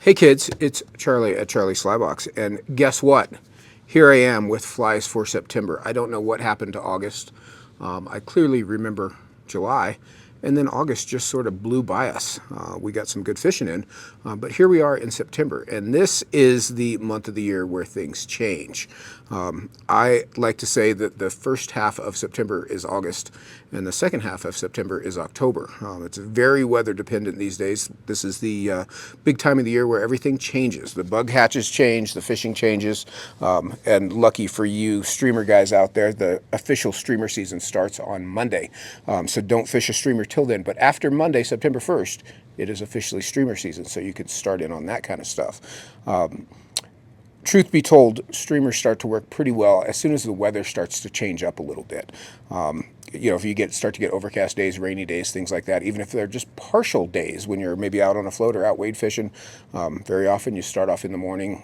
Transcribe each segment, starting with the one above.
Hey kids, it's Charlie at Charlie's Flybox, and guess what? Here I am with flies for September. I don't know what happened to August. I clearly remember July, and then August just sort of blew by us. We got some good fishing in, but here we are in September, and this is the month of the year where things change. I like to say that the first half of September is August, and the second half of September is October. It's very weather dependent these days. This is the big time of the year where everything changes. The bug hatches change, the fishing changes, and lucky for you streamer guys out there, the official streamer season starts on Monday. So don't fish a streamer till then, but after Monday, September 1st, it is officially streamer season, so you can start in on that kind of stuff. Truth be told, streamers start to work pretty well as soon as the weather starts to change up a little bit. If you start to get overcast days, rainy days, things like that, even if they're just partial days when you're maybe out on a float or out wade fishing, very often you start off in the morning.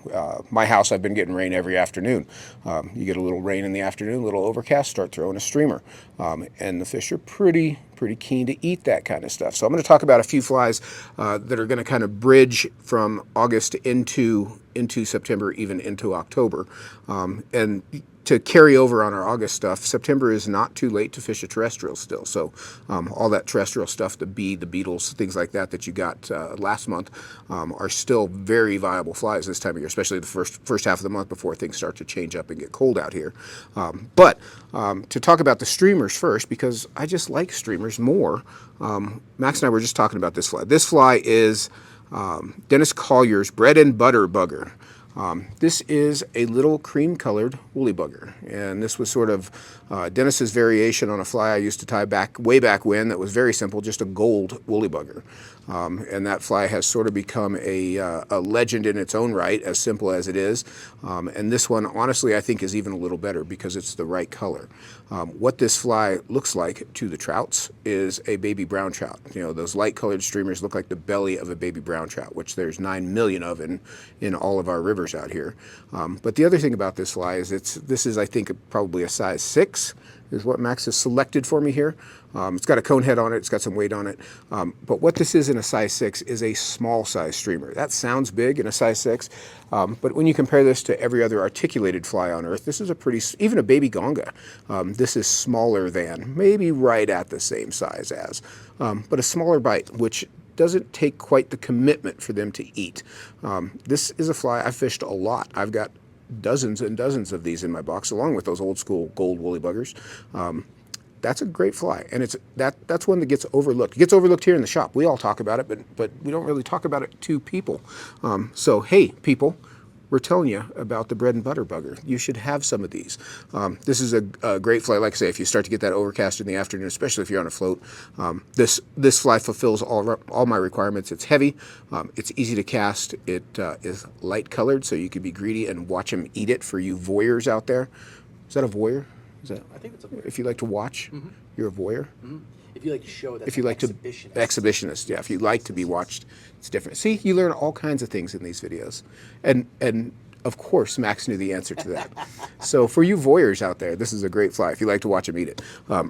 My house, I've been getting rain every afternoon. You get a little rain in the afternoon, a little overcast, start throwing a streamer. And the fish are pretty keen to eat that kind of stuff. So I'm going to talk about a few flies that are going to kind of bridge from August into September, even into October. And to carry over on our August stuff, September is not too late to fish a terrestrial still. So all that terrestrial stuff, the bee, the beetles, things like that you got last month are still very viable flies this time of year, especially the first half of the month before things start to change up and get cold out here. But to talk about the streamers first, because I just like streamers more, Max and I were just talking about this fly. This fly is Dennis Collier's bread and butter bugger. This is a little cream-colored woolly bugger, and this was sort of Dennis's variation on a fly I used to tie way back when that was very simple, just a gold woolly bugger. And that fly has sort of become a legend in its own right, as simple as it is. And this one, honestly, I think is even a little better because it's the right color. What this fly looks like to the trouts is a baby brown trout. You know, those light-colored streamers look like the belly of a baby brown trout, which there's 9 million of in all of our rivers out here. But the other thing about this fly is this is, I think, probably a size 6 is what Max has selected for me here. It's got a cone head on it, it's got some weight on it. But what this is in a size 6 is a small size streamer. That sounds big in a size 6, but when you compare this to every other articulated fly on earth, this is even a baby gonga. This is smaller than, maybe right at the same size as, but a smaller bite, which doesn't take quite the commitment for them to eat. This is a fly I've fished a lot. I've got dozens and dozens of these in my box, along with those old school gold woolly buggers. That's a great fly, and that's one that gets overlooked. It gets overlooked here in the shop. We all talk about it, but we don't really talk about it to people. So hey, people, we're telling you about the bread and butter bugger. You should have some of these. This is a great fly. Like I say, if you start to get that overcast in the afternoon, especially if you're on a float, this fly fulfills all my requirements. It's heavy, it's easy to cast, it is light colored, so you can be greedy and watch them eat it. For you voyeurs out there, is that a voyeur? I think it's a voyeur. If you like to watch, you're a voyeur. If you like to show that, If you like to exhibitionist, yeah. If you like to be watched, it's different. See, you learn all kinds of things in these videos, and of course, Max knew the answer to that. So for you voyeurs out there, this is a great fly. If you like to watch him eat it,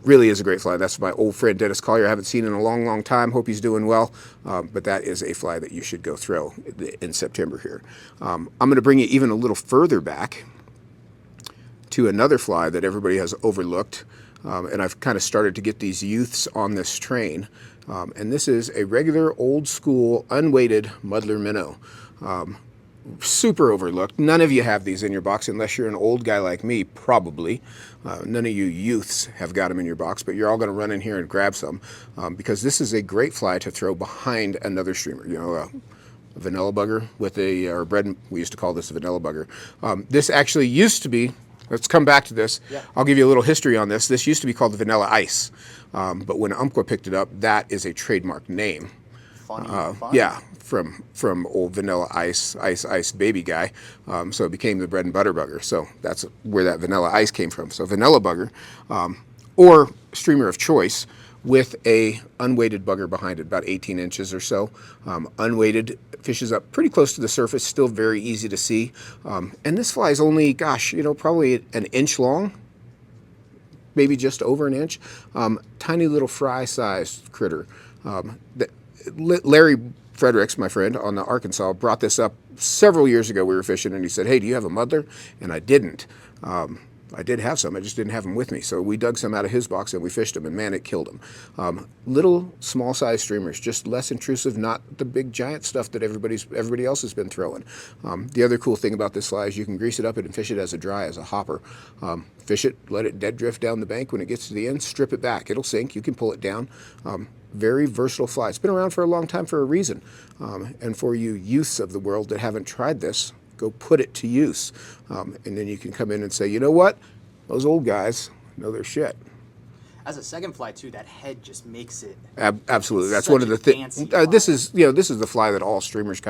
really is a great fly. That's my old friend Dennis Collier. I haven't seen in a long, long time. Hope he's doing well. But that is a fly that you should go throw in September here. I'm going to bring you even a little further back to another fly that everybody has overlooked, and I've kind of started to get these youths on this train, and this is a regular old school unweighted muddler minnow. Super overlooked. None of you have these in your box unless you're an old guy like me, probably. None of you youths have got them in your box, but you're all going to run in here and grab some because this is a great fly to throw behind another streamer. You know, a vanilla bugger with or bread, we used to call this a vanilla bugger. This actually used to be, let's come back to this. Yeah. I'll give you a little history on this. This used to be called the vanilla ice, but when Umpqua picked it up, that is a trademark name. Funny. Yeah, from old vanilla ice baby guy. So it became the bread and butter bugger. So that's where that vanilla ice came from. So vanilla bugger, or streamer of choice, with a unweighted bugger behind it, about 18 inches or so. Unweighted, fishes up pretty close to the surface, still very easy to see. And this fly is only, gosh, probably an inch long, maybe just over an inch. Tiny little fry-sized critter. Larry Fredericks, my friend on the Arkansas, brought this up several years ago. We were fishing, and he said, "Hey, do you have a muddler?" And I didn't. I did have some. I just didn't have them with me. So we dug some out of his box and we fished them, and man, it killed them. Little, small-sized streamers, just less intrusive, not the big, giant stuff that everybody else has been throwing. The other cool thing about this fly is you can grease it up and fish it as a dry, as a hopper. Fish it, let it dead drift down the bank. When it gets to the end, strip it back. It'll sink. You can pull it down. Very versatile fly. It's been around for a long time for a reason. And for you youths of the world that haven't tried this, go put it to use. And then you can come in and say, you know what? Those old guys know their shit. As a second fly too, that head just makes it. Absolutely, that's such one of the a things. fancy fly. This is the fly that all streamers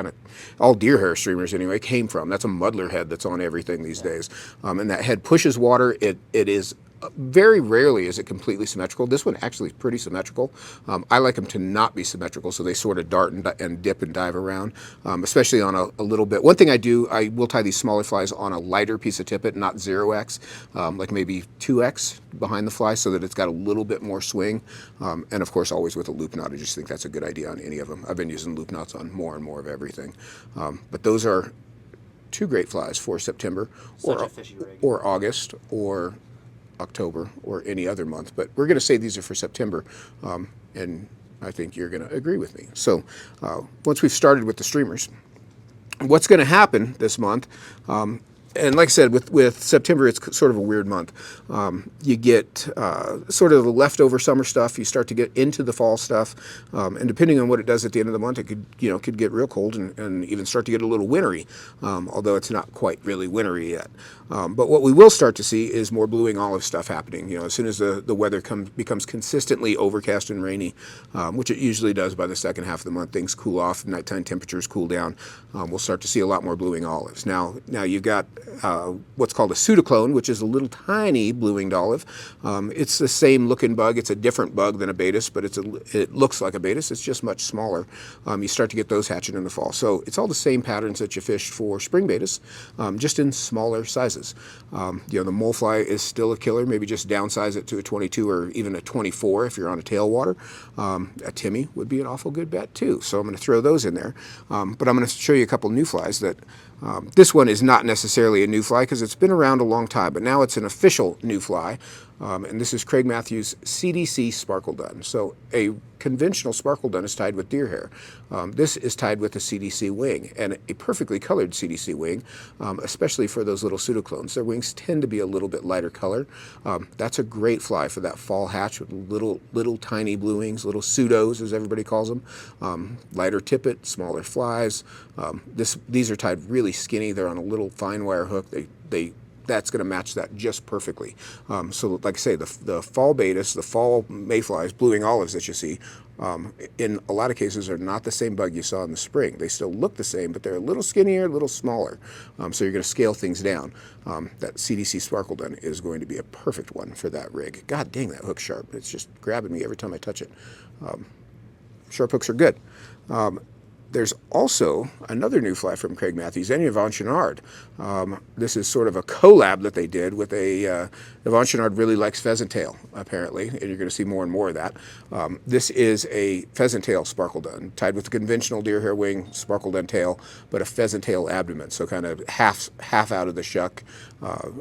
all deer hair streamers anyway, came from. That's a muddler head that's on everything these days, and that head pushes water. It is. Very rarely is it completely symmetrical. This one actually is pretty symmetrical. I like them to not be symmetrical, so they sort of dart and dip and dive around, especially on a little bit. One thing I do, I will tie these smaller flies on a lighter piece of tippet, not 0x, like maybe 2x behind the fly, so that it's got a little bit more swing. And of course, always with a loop knot. I just think that's a good idea on any of them. I've been using loop knots on more and more of everything. But those are two great flies for September Such a fishy rig. or August or October or any other month, but we're going to say these are for September, and I think you're going to agree with me. So once we've started with the streamers, what's going to happen this month, and like I said, with September, it's sort of a weird month. You get sort of the leftover summer stuff. You start to get into the fall stuff, and depending on what it does at the end of the month, it could get real cold and even start to get a little wintry, although it's not quite really wintry yet. But what we will start to see is more blueing olive stuff happening. As soon as the weather becomes consistently overcast and rainy, which it usually does by the second half of the month, things cool off, nighttime temperatures cool down. We'll start to see a lot more bluing olives. Now you've got what's called a pseudoclone, which is a little tiny blue-winged olive. It's the same looking bug. It's a different bug than a baetis, but it looks like a baetis. It's just much smaller. You start to get those hatching in the fall. So it's all the same patterns that you fish for spring baetis, just in smaller sizes. The mayfly is still a killer. Maybe just downsize it to a 22 or even a 24 if you're on a tailwater. A Timmy would be an awful good bet too. So I'm going to throw those in there. But I'm going to show you a couple new flies that this one is not necessarily a new fly because it's been around a long time, but now it's an official new fly. And this is Craig Matthews' CDC Sparkle Dun. So a conventional sparkle dun is tied with deer hair. This is tied with a CDC wing, and a perfectly colored CDC wing, especially for those little pseudoclones. Their wings tend to be a little bit lighter color. That's a great fly for that fall hatch with little tiny blue wings, little pseudos as everybody calls them. Lighter tippet, smaller flies. These are tied really skinny. They're on a little fine wire hook. That's going to match that just perfectly. So like I say, the fall baetis, the fall mayflies, blue-wing olives that you see, in a lot of cases are not the same bug you saw in the spring. They still look the same, but they're a little skinnier, a little smaller. So you're going to scale things down. That CDC Sparkle Dun is going to be a perfect one for that rig. God dang, that hook's sharp. It's just grabbing me every time I touch it. Sharp hooks are good. There's also another new fly from Craig Matthews, Yvon Chouinard. This is sort of a collab that they did with Yvon Chouinard really likes pheasant tail, apparently, and you're going to see more and more of that. This is a pheasant tail sparkle dun, tied with a conventional deer hair wing sparkle dun tail, but a pheasant tail abdomen, so kind of half out of the shuck,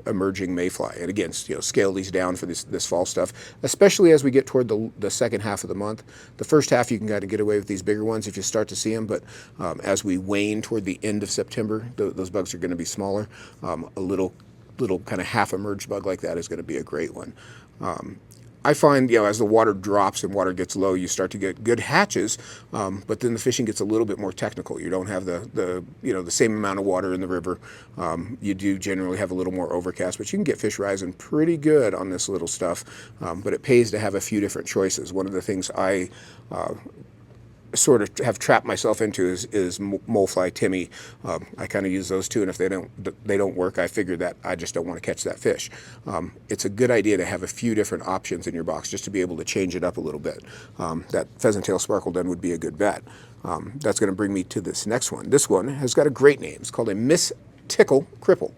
emerging mayfly. And again, scale these down for this fall stuff, especially as we get toward the second half of the month. The first half you can kind of get away with these bigger ones if you start to see them, but as we wane toward the end of September, those bugs are going to be smaller. A little kind of half emerged bug like that is going to be a great one. I find, as the water drops and water gets low, you start to get good hatches, but then the fishing gets a little bit more technical. You don't have the same amount of water in the river. You do generally have a little more overcast, but you can get fish rising pretty good on this little stuff. But it pays to have a few different choices. One of the things I sort of have trapped myself into is mayfly, Timmy. I kind of use those two, and if they don't work, I figure that I just don't want to catch that fish. It's a good idea to have a few different options in your box just to be able to change it up a little bit. That pheasant tail sparkle dun would be a good bet. That's going to bring me to this next one. This one has got a great name. It's called a Miss Tickle Cripple.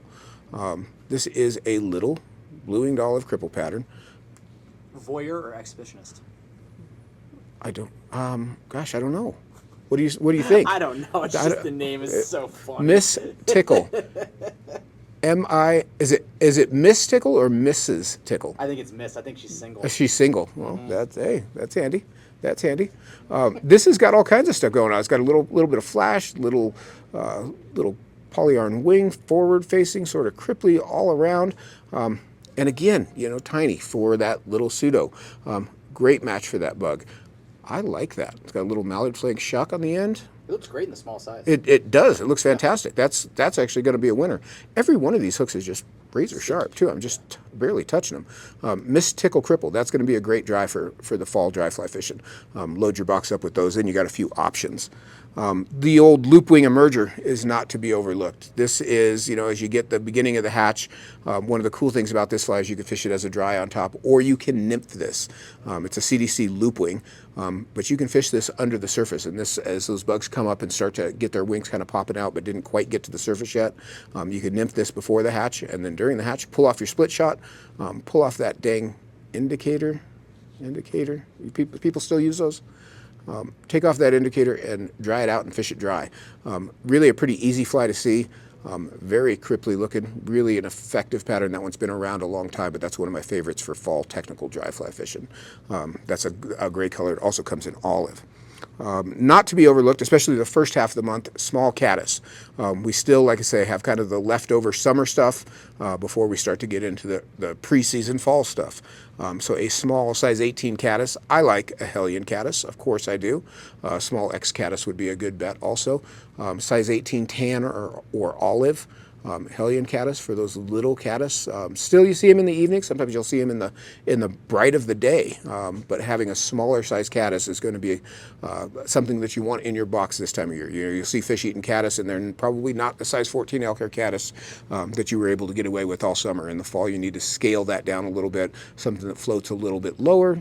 This is a little blue-winged olive cripple pattern. Voyeur or exhibitionist? I don't know. What do you think? I don't know. It's just the name is so funny. Miss Tickle. Is it Miss Tickle or Mrs. Tickle? I think it's Miss. I think she's single. She's single. Well, that's handy. That's handy. This has got all kinds of stuff going on. It's got a little bit of flash, little polyarn wing, forward facing, sort of cripply all around. And again, tiny for that little pseudo. Great match for that bug. I like that. It's got a little mallard flake shuck on the end. It looks great in the small size. It does. It looks fantastic. That's actually going to be a winner. Every one of these hooks is just razor sharp too. I'm just barely touching them. Miss Tickle Cripple. That's going to be a great dry for the fall dry fly fishing. Load your box up with those. Then you got a few options. The old loop wing emerger is not to be overlooked. This is, as you get the beginning of the hatch, one of the cool things about this fly is you can fish it as a dry on top, or you can nymph this. It's a CDC loop wing, but you can fish this under the surface. And this, as those bugs come up and start to get their wings kind of popping out, but didn't quite get to the surface yet, you can nymph this before the hatch, and then during the hatch, pull off your split shot, pull off that dang indicator. People still use those? Take off that indicator and dry it out and fish it dry. Really a pretty easy fly to see. Very cripply looking, really an effective pattern. That one's been around a long time, but that's one of my favorites for fall technical dry fly fishing. That's a gray color. It also comes in olive. Not to be overlooked, especially the first half of the month, small caddis. We still, like I say, have kind of the leftover summer stuff before we start to get into the preseason fall stuff. So a small size 18 caddis. I like a Hellion caddis, of course I do. Small X caddis would be a good bet also. Size 18 tan or olive. Hellion caddis for those little caddis. Still, you see them in the evening. Sometimes you'll see them in the bright of the day. But having a smaller size caddis is going to be something that you want in your box this time of year. You'll see fish eating caddis, and they're probably not the size 14 elk hair caddis that you were able to get away with all summer. In the fall, you need to scale that down a little bit. Something that floats a little bit lower.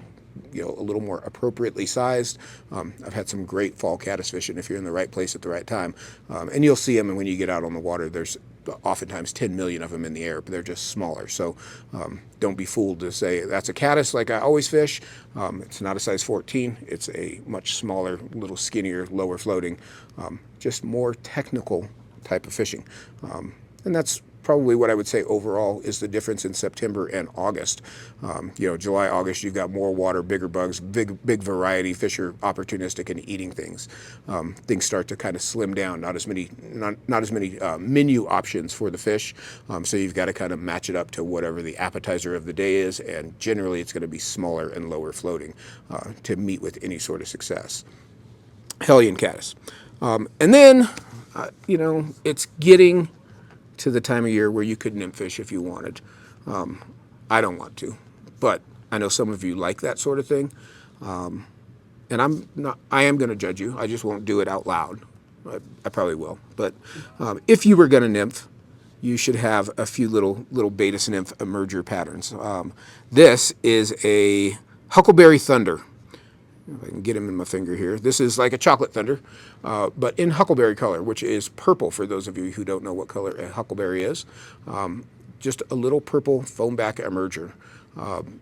A little more appropriately sized. I've had some great fall caddis fishing if you're in the right place at the right time. And you'll see them, and when you get out on the water, there's oftentimes 10 million of them in the air, but they're just smaller. So don't be fooled to say that's a caddis like I always fish. It's not a size 14. It's a much smaller, little skinnier, lower floating, just more technical type of fishing. And that's probably what I would say overall is the difference in September and August. July, August, you've got more water, bigger bugs, big variety. Fish are opportunistic and eating things. Things start to kind of slim down. Not as many menu options for the fish. So you've got to kind of match it up to whatever the appetizer of the day is, and generally it's going to be smaller and lower floating to meet with any sort of success. Hellion caddis, and then it's getting to the time of year where you could nymph fish if you wanted. I don't want to, but I know some of you like that sort of thing. And I am going to judge you. I just won't do it out loud. I probably will. But if you were going to nymph, you should have a few little Baetis nymph emerger patterns. This is a Huckleberry Thunder. If I can get him in my finger here. This is like a chocolate thunder, but in huckleberry color, which is purple for those of you who don't know what color a huckleberry is. Just a little purple foam back emerger.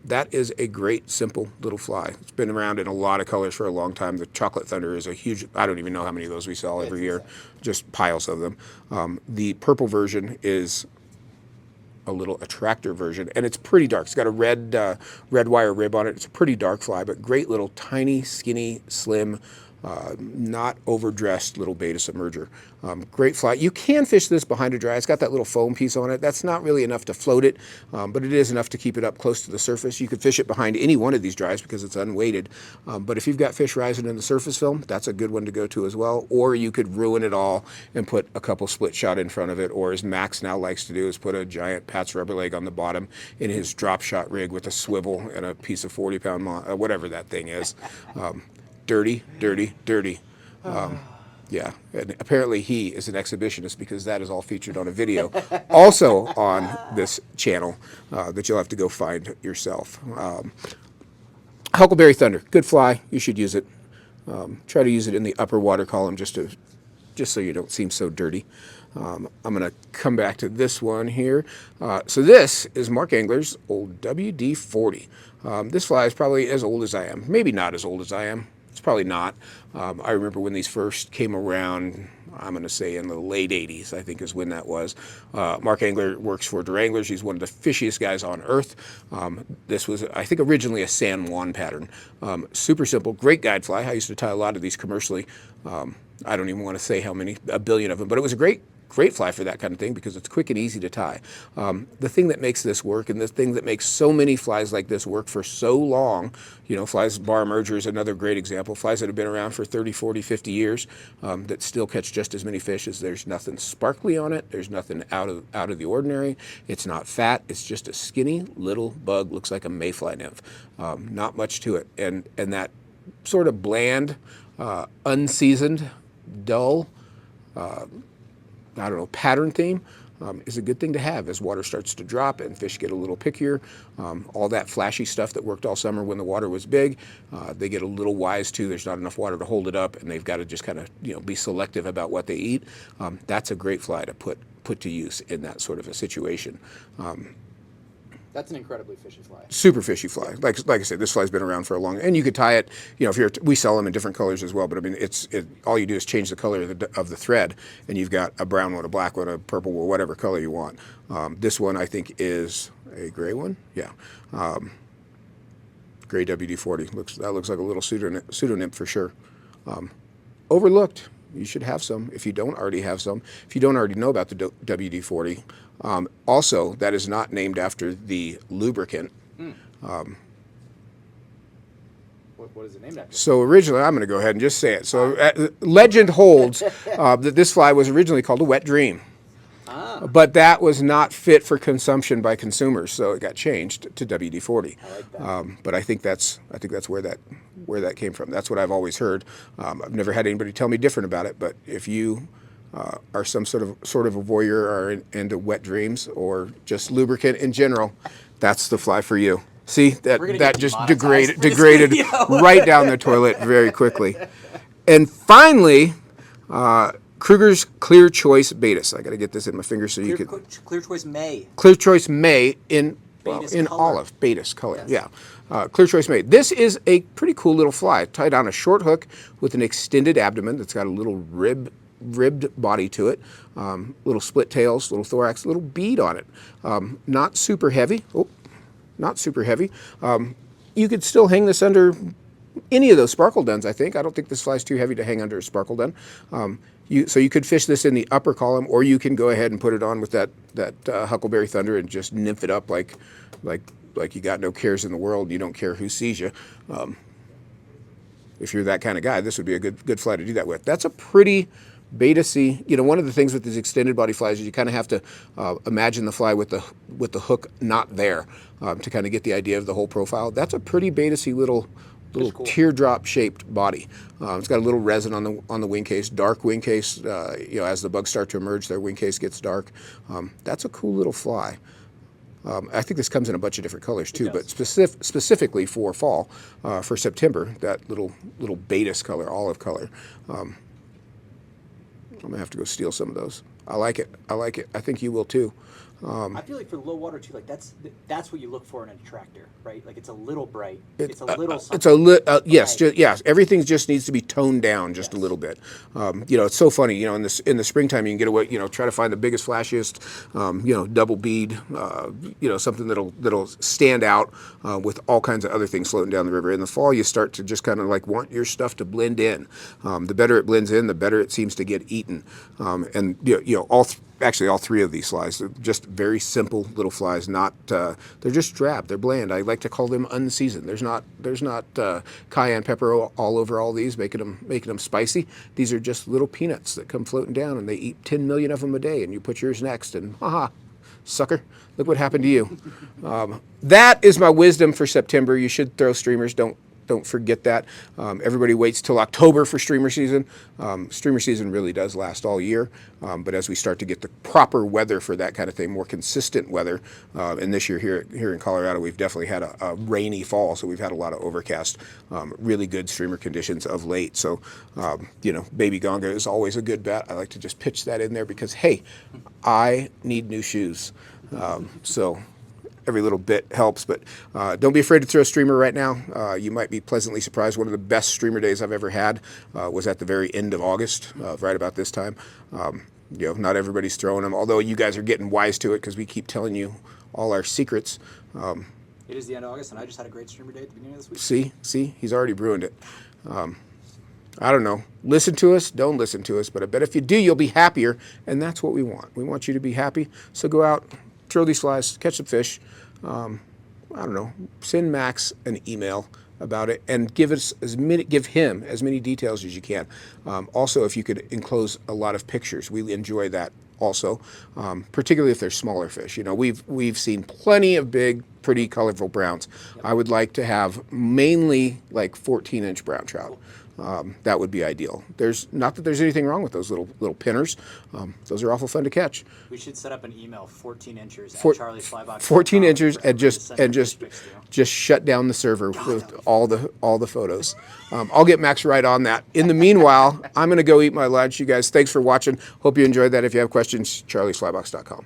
That is a great, simple little fly. It's been around in a lot of colors for a long time. The chocolate thunder is a huge, I don't even know how many of those we sell every year, just piles of them. The purple version is a little attractor version, and it's pretty dark. It's got a red wire rib on it. It's a pretty dark fly, but great little tiny, skinny, slim, not overdressed little Baetis emerger. Great fly. You can fish this behind a dry. It's got that little foam piece on it. That's not really enough to float it, but it is enough to keep it up close to the surface. You could fish it behind any one of these dries because it's unweighted. But if you've got fish rising in the surface film, that's a good one to go to as well. Or you could ruin it all and put a couple split shot in front of it. Or as Max now likes to do, is put a giant Pat's rubber leg on the bottom in his drop shot rig with a swivel and a piece of 40-pound whatever that thing is. Dirty, dirty, dirty. Yeah, and apparently he is an exhibitionist because that is all featured on a video, also on this channel that you'll have to go find yourself. Huckleberry Thunder, good fly. You should use it. Try to use it in the upper water column just so you don't seem so dirty. I'm going to come back to this one here. So this is Mark Angler's old WD-40. This fly is probably as old as I am. Maybe not as old as I am. It's probably not. I remember when these first came around, I'm going to say in the late 80s, I think is when that was. Mark Angler works for Duranglers. He's one of the fishiest guys on earth. This was, I think, originally a San Juan pattern. Super simple, great guide fly. I used to tie a lot of these commercially. I don't even want to say how many, a billion of them, but it was a great fly for that kind of thing because it's quick and easy to tie. The thing that makes this work, and the thing that makes so many flies like this work for so long, you know, flies, bar merger is another great example. Flies that have been around for 30, 40, 50 years that still catch just as many fish as there's nothing sparkly on it. There's nothing out of the ordinary. It's not fat. It's just a skinny little bug. Looks like a mayfly nymph. Not much to it. And that sort of bland, unseasoned, dull, I don't know, pattern theme is a good thing to have as water starts to drop and fish get a little pickier. All that flashy stuff that worked all summer when the water was big, they get a little wise to. There's not enough water to hold it up, and they've got to just kind of, you know, be selective about what they eat. That's a great fly to put to use in that sort of a situation. That's an incredibly fishy fly. Super fishy fly. Like I said, this fly's been around for a long, and you could tie it. You know, we sell them in different colors as well. But I mean, all you do is change the color of the thread, and you've got a brown one, a black one, a purple one, whatever color you want. This one I think is a gray one. Yeah, gray WD-40 looks like a little pseudo-nymph for sure. Overlooked. You should have some if you don't already have some. If you don't already know about the WD-40. Also, that is not named after the lubricant. What is it named after? So originally, I'm going to go ahead and just say it. So legend holds that this fly was originally called a wet dream. But that was not fit for consumption by consumers, so it got changed to WD-40. I like that. But I think that's where that came from. That's what I've always heard. I've never had anybody tell me different about it. But if you are some sort of a voyeur or into wet dreams or just lubricant in general, that's the fly for you. See, that just degraded right down the toilet very quickly. And finally, Kruger's Clear Choice Betis. I got to get this in my fingers so you can. Clear Choice May. Clear Choice May in Betis color. olive, Betis color. Yes. Yeah. Clear Choice May. This is a pretty cool little fly. Tied on a short hook with an extended abdomen that's got a little ribbed body to it. Little split tails, little thorax, little bead on it. Not super heavy. Oh, not super heavy. You could still hang this under any of those sparkle duns, I think. I don't think this fly's too heavy to hang under a sparkle dun. So you could fish this in the upper column, or you can go ahead and put it on with that Huckleberry Thunder and just nymph it up like you got no cares in the world. You don't care who sees you. If you're that kind of guy, this would be a good fly to do that with. That's a pretty Betis-y. You know, one of the things with these extended body flies is you kind of have to imagine the fly with the hook not there to kind of get the idea of the whole profile. That's a pretty Betis-y little cool teardrop shaped body. It's got a little resin on the wing case, dark wing case. You know, as the bugs start to emerge, their wing case gets dark. That's a cool little fly. I think this comes in a bunch of different colors too, but specifically for fall, for September, that little Betis color, olive color. I'm gonna have to go steal some of those. I like it. I think you will too. I feel like for low water too, like that's what you look for in an attractor, right? Like it's a little bright. It's a little something. It's a yes, yes. Everything just needs to be toned down just a little bit. You know, it's so funny. You know, in the springtime, you can get away. You know, try to find the biggest, flashiest. You know, double bead. You know, something that'll stand out with all kinds of other things floating down the river. In the fall, you start to just kind of like want your stuff to blend in. The better it blends in, the better it seems to get eaten. And you know, actually all three of these flies are just very simple little flies. Not they're just drab. They're bland. I like to call them unseasoned. There's not cayenne pepper all over all these, making them spicy. These are just little peanuts that come floating down, and they eat 10 million of them a day. And you put yours next, and haha, sucker, look what happened to you. That is my wisdom for September. You should throw streamers. Don't forget that. Everybody waits till October for streamer season. Streamer season really does last all year, but as we start to get the proper weather for that kind of thing, more consistent weather, and this year here in Colorado, we've definitely had a rainy fall, so we've had a lot of overcast, really good streamer conditions of late. So, you know, Baby Gonga is always a good bet. I like to just pitch that in there because, hey, I need new shoes. So every little bit helps. But don't be afraid to throw a streamer right now. You might be pleasantly surprised. One of the best streamer days I've ever had was at the very end of August, right about this time. You know, not everybody's throwing them, although you guys are getting wise to it because we keep telling you all our secrets. It is the end of August, and I just had a great streamer day at the beginning of this week. See, he's already ruined it. I don't know. Listen to us, don't listen to us, but I bet if you do, you'll be happier, and that's what we want. We want you to be happy. So go out, throw these flies, catch some fish. I don't know. Send Max an email about it and give him as many details as you can. Also, if you could enclose a lot of pictures, we enjoy that also, particularly if they're smaller fish. You know, we've seen plenty of big, pretty colorful browns. Yep. I would like to have mainly like 14-inch brown trout. That would be ideal. There's not that there's anything wrong with those little pinners. Those are awful fun to catch. We should set up an email, 14 inches at charlieflybox.com. 14 inches and just shut down the server with all the photos. I'll get Max right on that. In the meanwhile, I'm going to go eat my lunch. You guys, thanks for watching. Hope you enjoyed that. If you have questions, charlieflybox.com.